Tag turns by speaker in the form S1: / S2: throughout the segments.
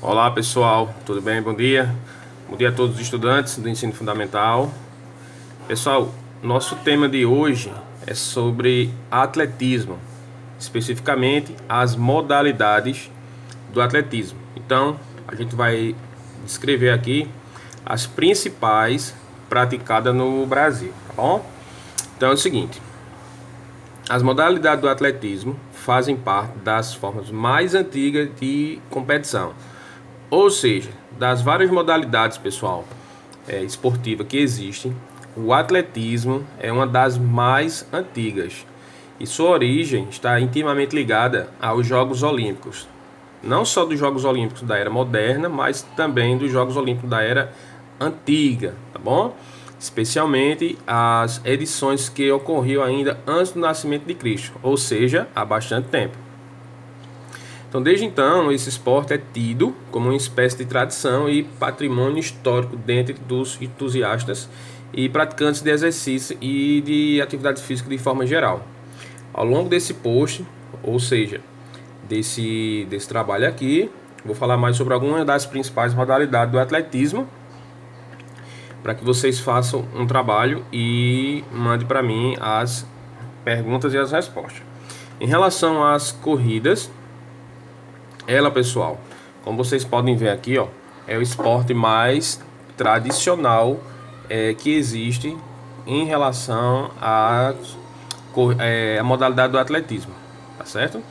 S1: Olá pessoal, tudo bem? Bom dia. Bom dia a todos os estudantes do ensino fundamental. Pessoal, nosso tema de hoje é sobre atletismo, especificamente as modalidades do atletismo. Então, a gente vai descrever aqui as principais praticadas no Brasil, tá bom? Então é o seguinte: as modalidades do atletismo fazem parte das formas mais antigas de competição. Ou seja, das várias modalidades, pessoal, esportiva que existem, o atletismo é uma das mais antigas e sua origem está intimamente ligada aos Jogos Olímpicos. Não só dos Jogos Olímpicos da era moderna, mas também dos Jogos Olímpicos da era antiga, tá bom? Especialmente as edições que ocorriam ainda antes do nascimento de Cristo, ou seja, há bastante tempo. Então, desde então, esse esporte é tido como uma espécie de tradição e patrimônio histórico dentre dos entusiastas e praticantes de exercício e de atividade física de forma geral. Ao longo desse post, ou seja, desse trabalho aqui, vou falar mais sobre algumas das principais modalidades do atletismo, para que vocês façam um trabalho e mandem para mim as perguntas e as respostas. Em relação às corridas, ela, pessoal, como vocês podem ver aqui, ó, é o esporte mais tradicional que existe em relação à a modalidade do atletismo, tá certo?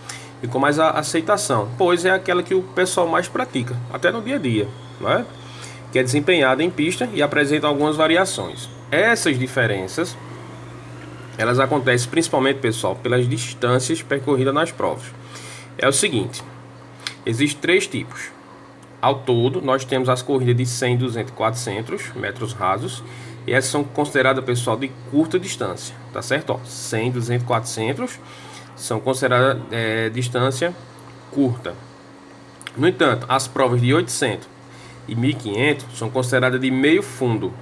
S1: E com mais aceitação, pois é aquela que o pessoal mais pratica, até no dia a dia, não é? Que é desempenhada em pista e apresenta algumas variações. Essas diferenças, elas acontecem principalmente, pessoal, pelas distâncias percorridas nas provas. É o seguinte: existem três tipos. Ao todo, nós temos as corridas de 100, 200 e 400 metros rasos. E essas são consideradas, pessoal, de curta distância. Tá certo? Ó, 100, 200 e 400 são consideradas distância curta. No entanto, as provas de 800 e 1500 são consideradas de meio fundo.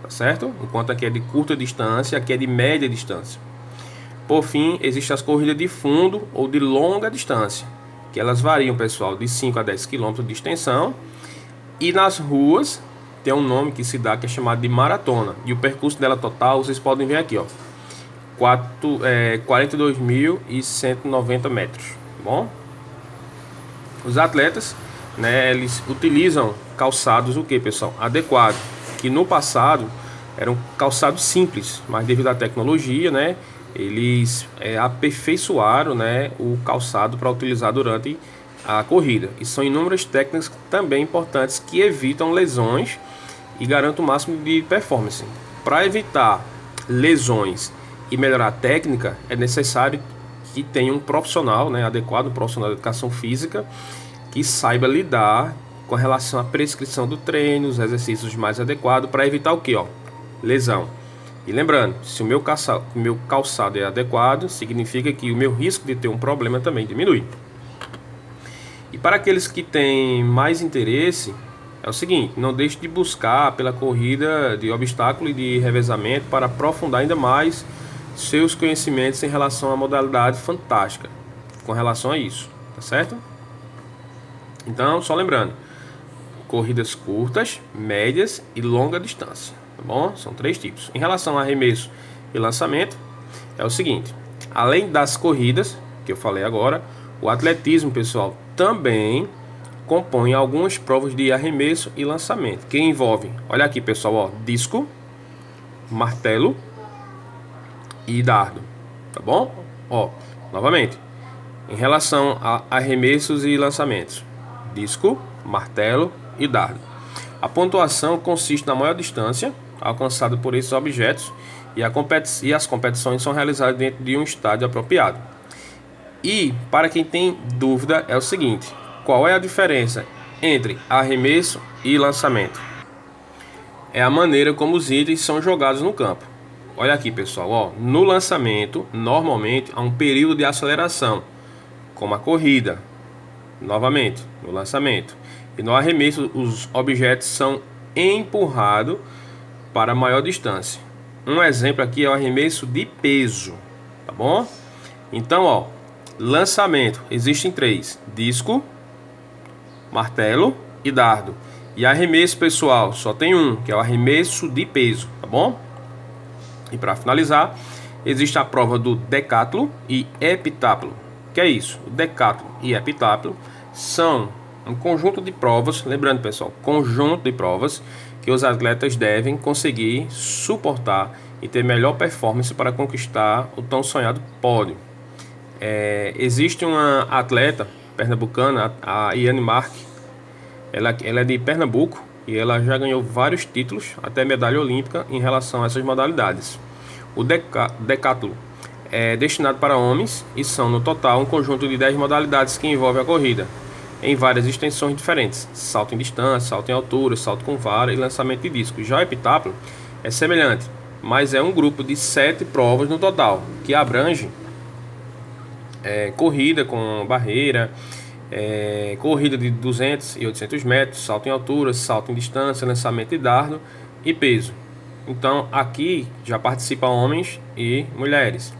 S1: Tá certo? Enquanto aqui é de curta distância, aqui é de média distância. Por fim, existem as corridas de fundo ou de longa distância, que elas variam, pessoal, de 5 a 10 km de extensão. E nas ruas tem um nome que se dá, que é chamado de maratona. E o percurso dela total, vocês podem ver aqui, ó, 42.190 metros. Tá bom? Os atletas, né, eles utilizam calçados o que, pessoal? Adequado, que no passado eram calçados simples, mas devido à tecnologia, né, eles aperfeiçoaram, né, o calçado para utilizar durante a corrida. E são inúmeras técnicas também importantes que evitam lesões e garantem o máximo de performance. Para evitar lesões e melhorar a técnica, é necessário que tenha um profissional, né, adequado, um profissional de educação física, que saiba lidar com relação à prescrição do treino, os exercícios mais adequados, para evitar o que? Lesão. E lembrando, se o meu calçado é adequado, significa que o meu risco de ter um problema também diminui. E para aqueles que têm mais interesse, é o seguinte: não deixe de buscar pela corrida de obstáculo e de revezamento para aprofundar ainda mais seus conhecimentos em relação à modalidade fantástica com relação a isso, tá certo? Então, só lembrando, corridas curtas, médias e longa distância, tá bom? São três tipos. Em relação a arremesso e lançamento, é o seguinte: além das corridas que eu falei agora, o atletismo, pessoal, também compõe algumas provas de arremesso e lançamento, que envolvem, olha aqui, pessoal, ó, disco, martelo e dardo, tá bom? Ó, novamente, em relação a arremessos e lançamentos: disco, martelo e dardo. A pontuação consiste na maior distância alcançada por esses objetos e as competições são realizadas dentro de um estádio apropriado. E para quem tem dúvida, é o seguinte: qual é a diferença entre arremesso e lançamento? É a maneira como os itens são jogados no campo. Olha aqui, pessoal, ó, no lançamento, normalmente há um período de aceleração, como a corrida. Novamente, no lançamento. E no arremesso, os objetos são empurrados para maior distância. Um exemplo aqui é o arremesso de peso, tá bom? Então, ó, lançamento, existem três: disco, martelo e dardo. E arremesso, pessoal, só tem um, que é o arremesso de peso, tá bom? E para finalizar, existe a prova do decátulo e epitáculo. Que é isso? O decátulo e epitáculo são um conjunto de provas, lembrando, pessoal, conjunto de provas que os atletas devem conseguir suportar e ter melhor performance para conquistar o tão sonhado pódio. Existe uma atleta pernambucana, a Iane Marque. Ela é de Pernambuco e ela já ganhou vários títulos, até medalha olímpica, em relação a essas modalidades. O decátulo é destinado para homens e são, no total, um conjunto de 10 modalidades que envolvem a corrida, em várias extensões diferentes: salto em distância, salto em altura, salto com vara e lançamento de disco. Já o epitáculo é semelhante, mas é um grupo de 7 provas no total, que abrange corrida com barreira, corrida de 200 e 800 metros, salto em altura, salto em distância, lançamento de dardo e peso. Então aqui já participam homens e mulheres.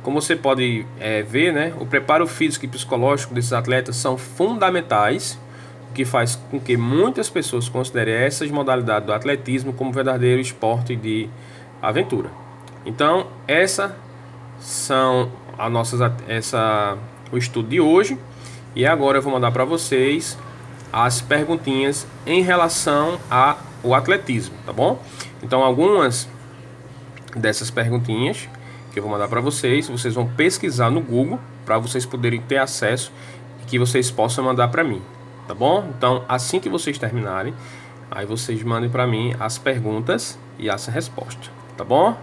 S1: Como você pode ver, né, o preparo físico e psicológico desses atletas são fundamentais, o que faz com que muitas pessoas considerem essas modalidades do atletismo como verdadeiro esporte de aventura. Então, essas são o estudo de hoje. E agora eu vou mandar para vocês as perguntinhas em relação ao atletismo, tá bom? Então, algumas dessas perguntinhas que eu vou mandar para vocês vão pesquisar no Google para vocês poderem ter acesso e que vocês possam mandar para mim, tá bom? Então, assim que vocês terminarem, aí vocês mandem para mim as perguntas e essa resposta, tá bom?